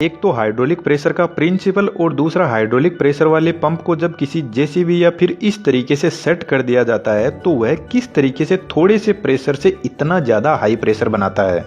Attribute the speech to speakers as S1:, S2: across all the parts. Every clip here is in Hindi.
S1: एक तो हाइड्रोलिक प्रेशर का प्रिंसिपल और दूसरा हाइड्रोलिक प्रेशर वाले पंप को जब किसी जेसीबी या फिर इस तरीके से सेट कर दिया जाता है तो वह किस तरीके से थोड़े से प्रेशर से इतना ज्यादा हाई प्रेशर बनाता है।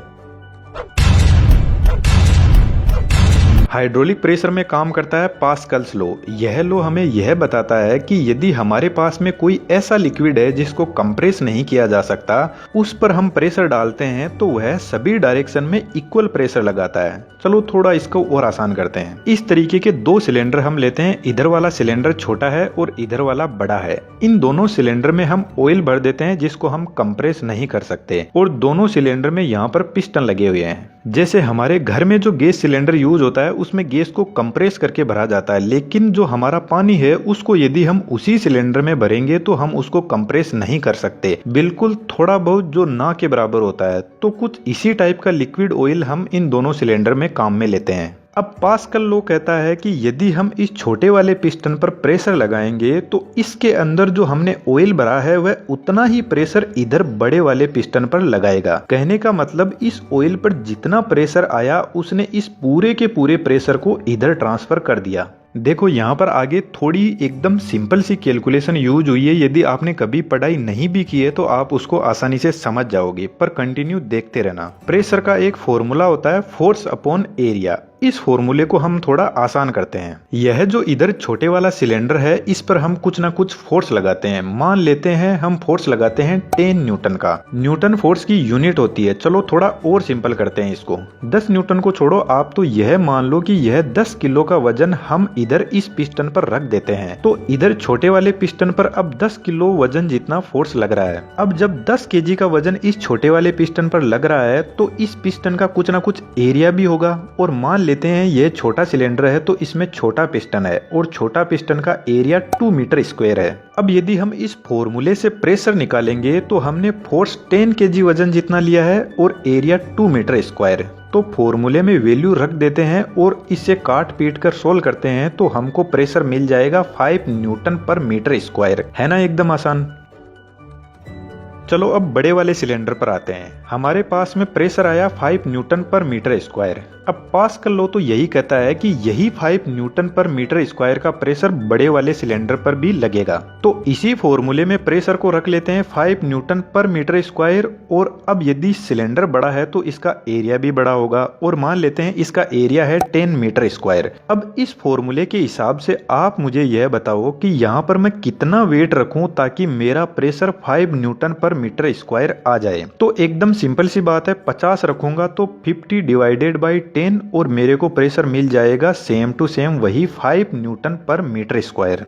S1: हाइड्रोलिक प्रेशर में काम करता है पास्कल्स लॉ। यह लॉ हमें यह बताता है कि यदि हमारे पास में कोई ऐसा लिक्विड है जिसको कंप्रेस नहीं किया जा सकता, उस पर हम प्रेशर डालते हैं तो वह सभी डायरेक्शन में इक्वल प्रेशर लगाता है। चलो थोड़ा इसको और आसान करते हैं। इस तरीके के दो सिलेंडर हम लेते हैं, इधर वाला सिलेंडर छोटा है और इधर वाला बड़ा है। इन दोनों सिलेंडर में हम ऑयल भर देते हैं जिसको हम कंप्रेस नहीं कर सकते, और दोनों सिलेंडर में यहाँ पर पिस्टन लगे हुए हैं। जैसे हमारे घर में जो गैस सिलेंडर यूज होता है उसमें गैस को कंप्रेस करके भरा जाता है, लेकिन जो हमारा पानी है उसको यदि हम उसी सिलेंडर में भरेंगे तो हम उसको कंप्रेस नहीं कर सकते, बिल्कुल थोड़ा बहुत जो ना के बराबर होता है। तो कुछ इसी टाइप का लिक्विड ऑयल हम इन दोनों सिलेंडर में काम में लेते हैं। अब पास्कल लॉ कहता है कि यदि हम इस छोटे वाले पिस्टन पर प्रेशर लगाएंगे तो इसके अंदर जो हमने ऑयल भरा है वह उतना ही प्रेशर इधर बड़े वाले पिस्टन पर लगाएगा। कहने का मतलब इस ऑयल पर जितना प्रेशर आया उसने इस पूरे के पूरे प्रेशर को इधर ट्रांसफर कर दिया। देखो यहाँ पर आगे थोड़ी एकदम सिंपल सी कैलकुलेशन यूज हुई है। यदि आपने कभी पढ़ाई नहीं भी की है तो आप उसको आसानी से समझ जाओगे, पर कंटिन्यू देखते रहना। प्रेशर का एक फॉर्मूला होता है फोर्स अपॉन एरिया। इस फॉर्मूले को हम थोड़ा आसान करते हैं। यह जो इधर छोटे वाला सिलेंडर है इस पर हम कुछ ना कुछ फोर्स लगाते हैं। मान लेते हैं हम फोर्स लगाते हैं 10 न्यूटन का। न्यूटन फोर्स की यूनिट होती है। चलो थोड़ा और सिंपल करते हैं इसको। 10 न्यूटन को छोड़ो, आप तो यह मान लो कि यह 10 किलो का वजन हम इधर इस पिस्टन पर रख देते हैं। तो इधर छोटे वाले पिस्टन पर अब 10 किलो वजन जितना फोर्स लग रहा है। अब जब 10 केजी का वजन इस छोटे वाले पिस्टन पर लग रहा है तो इस पिस्टन का कुछ ना कुछ एरिया भी होगा। और मान लेते हैं ये छोटा सिलेंडर है तो इसमें छोटा पिस्टन है और छोटा पिस्टन का एरिया 2 मीटर स्क्वायर है। अब यदि हम इस फॉर्मूले से प्रेशर निकालेंगे तो हमने फोर्स 10 केजी वजन जितना लिया है और एरिया 2 मीटर स्क्वायर। तो फॉर्मूले में वैल्यू रख देते हैं और इसे काट पीट कर सोल्व करते हैं तो हमको प्रेशर मिल जाएगा 5 न्यूटन पर मीटर स्क्वायर। है ना एकदम आसान। चलो अब बड़े वाले सिलेंडर पर आते हैं। हमारे पास में प्रेशर आया 5 न्यूटन पर मीटर स्क्वायर। अब पास्कल लॉ तो यही कहता है कि यही 5 न्यूटन पर मीटर स्क्वायर का प्रेशर बड़े वाले सिलेंडर पर भी लगेगा। तो इसी फॉर्मूले में प्रेशर को रख लेते हैं 5 न्यूटन पर मीटर स्क्वायर। और अब यदि सिलेंडर बड़ा है तो इसका एरिया भी बड़ा होगा, और मान लेते हैं इसका एरिया है 10 मीटर स्क्वायर। अब इस फॉर्मूले के हिसाब से आप मुझे यह बताओ कि यहाँ पर मैं कितना वेट रखूं ताकि मेरा प्रेशर 5 न्यूटन पर मीटर स्क्वायर आ जाए। तो एकदम सिंपल सी बात है, 50 रखूंगा तो 50 डिवाइडेड बाई 10 और मेरे को प्रेशर मिल जाएगा सेम टू सेम वही 5 न्यूटन पर मीटर स्क्वायर।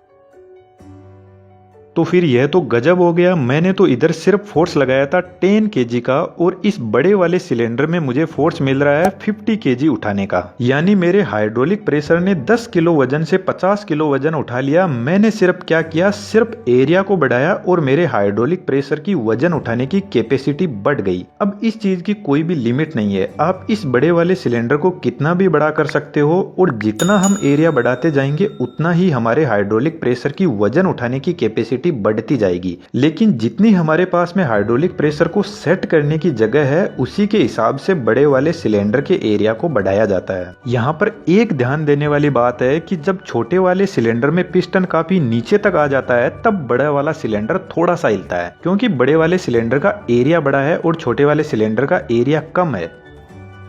S1: तो फिर यह तो गजब हो गया। मैंने तो इधर सिर्फ फोर्स लगाया था 10 केजी का और इस बड़े वाले सिलेंडर में मुझे फोर्स मिल रहा है 50 केजी उठाने का। यानी मेरे हाइड्रोलिक प्रेशर ने 10 किलो वजन से 50 किलो वजन उठा लिया। मैंने सिर्फ क्या किया, सिर्फ एरिया को बढ़ाया और मेरे हाइड्रोलिक प्रेशर की वजन उठाने की कैपेसिटी बढ़ गई। अब इस चीज की कोई भी लिमिट नहीं है। आप इस बड़े वाले सिलेंडर को कितना भी बड़ा कर सकते हो और जितना हम एरिया बढ़ाते जाएंगे उतना ही हमारे हाइड्रोलिक प्रेशर की वजन उठाने की कैपेसिटी बढ़ती जाएगी। लेकिन जितनी हमारे पास में हाइड्रोलिक प्रेशर को सेट करने की जगह है उसी के हिसाब से बड़े वाले सिलेंडर के एरिया को बढ़ाया जाता है। यहाँ पर एक ध्यान देने वाली बात है कि जब छोटे वाले सिलेंडर में पिस्टन काफी नीचे तक आ जाता है तब बड़ा वाला सिलेंडर थोड़ा सा हिलता है, क्योंकि बड़े वाले सिलेंडर का एरिया बड़ा है और छोटे वाले सिलेंडर का एरिया कम है।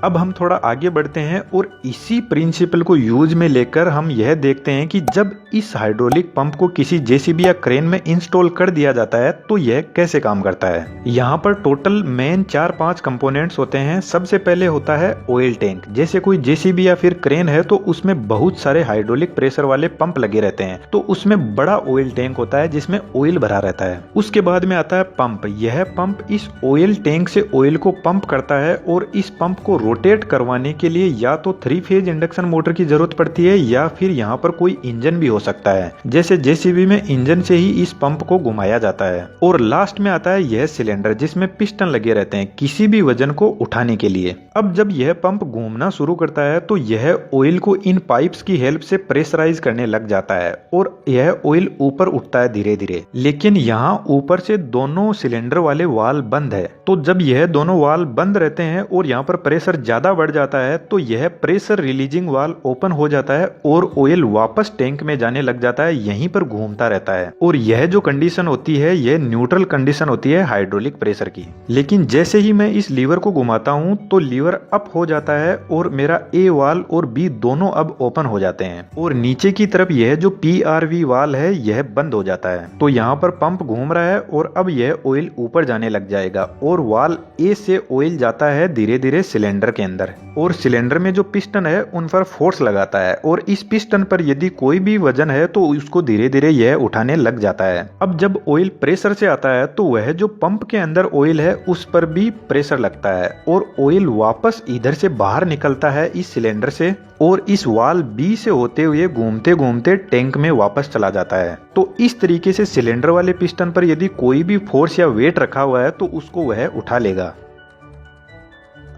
S1: अब हम थोड़ा आगे बढ़ते हैं और इसी प्रिंसिपल को यूज में लेकर हम यह देखते हैं कि जब इस हाइड्रोलिक पंप को किसी जेसीबी या क्रेन में इंस्टॉल कर दिया जाता है तो यह कैसे काम करता है। यहाँ पर टोटल मेन 4-5 कंपोनेंट्स होते हैं। सबसे पहले होता है ऑयल टैंक। जैसे कोई जेसीबी या फिर क्रेन है तो उसमें बहुत सारे हाइड्रोलिक प्रेशर वाले पंप लगे रहते हैं, तो उसमें बड़ा ऑयल टैंक होता है जिसमें ऑयल भरा रहता है। उसके बाद में आता है पंप। यह पंप इस ऑयल टैंक से ऑयल को पंप करता है और इस पंप को रोटेट करवाने के लिए या तो 3 फेज इंडक्शन मोटर की जरूरत पड़ती है या फिर यहाँ पर कोई इंजन भी हो सकता है। जैसे जेसीबी में इंजन से ही इस पंप को घुमाया जाता है। और लास्ट में आता है यह सिलेंडर जिसमें पिस्टन लगे रहते हैं किसी भी वजन को उठाने के लिए। अब जब यह पंप घूमना शुरू करता है तो यह ऑयल को इन पाइप्स की हेल्प से प्रेशराइज करने लग जाता है और यह ऑयल ऊपर उठता है धीरे धीरे। लेकिन यहाँ ऊपर से दोनों सिलेंडर वाले वाल्व बंद है, तो जब यह दोनों वाल्व बंद रहते हैं और यहाँ पर प्रेशर ज्यादा बढ़ जाता है तो यह प्रेशर रिलीजिंग वाल्व ओपन हो जाता है और ऑयल वापस टैंक में जाने लग जाता है, यहीं पर घूमता रहता है। और यह जो कंडीशन होती है यह न्यूट्रल कंडीशन होती है हाइड्रोलिक प्रेशर की। लेकिन जैसे ही मैं इस लीवर को घुमाता हूं तो लीवर अप हो जाता है और मेरा ए वाल्व और बी दोनों अब ओपन हो जाते हैं और नीचे की तरफ यह जो PRV वाल्व है यह बंद हो जाता है। तो यहाँ पर पंप घूम रहा है और अब यह ऑयल ऊपर जाने लग जाएगा और वाल्व ए से ऑयल जाता है धीरे धीरे सिलेंडर के अंदर और सिलेंडर में जो पिस्टन है उन पर फोर्स लगाता है और इस पिस्टन पर यदि कोई भी वजन है तो उसको धीरे धीरे यह उठाने लग जाता है। अब जब ऑयल प्रेशर से आता है तो वह जो पंप के अंदर ऑयल है उस पर भी प्रेशर लगता है और ऑयल वापस इधर से बाहर निकलता है इस सिलेंडर से और इस वाल्व बी से होते हुए घूमते घूमते टैंक में वापस चला जाता है। तो इस तरीके से सिलेंडर वाले पिस्टन पर यदि कोई भी फोर्स या वेट रखा हुआ है तो उसको वह उठा लेगा।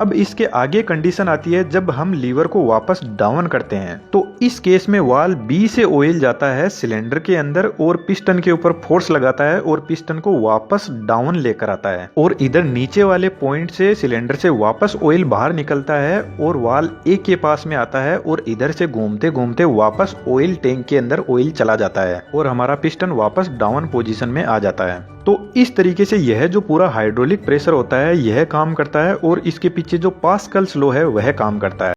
S1: अब इसके आगे कंडीशन आती है जब हम लीवर को वापस डाउन करते हैं। तो इस केस में वाल्व बी से ऑयल जाता है सिलेंडर के अंदर और पिस्टन के ऊपर फोर्स लगाता है और पिस्टन को वापस डाउन लेकर आता है और इधर नीचे वाले पॉइंट से सिलेंडर से वापस ऑयल बाहर निकलता है और वाल्व ए के पास में आता है और इधर से घूमते घूमते वापस ऑयल टैंक के अंदर ऑयल चला जाता है और हमारा पिस्टन वापस डाउन पोजीशन में आ जाता है। तो इस तरीके से यह जो पूरा हाइड्रोलिक प्रेशर होता है यह काम करता है और इसके पीछे जो पास्कल्स लॉ है वह काम करता है।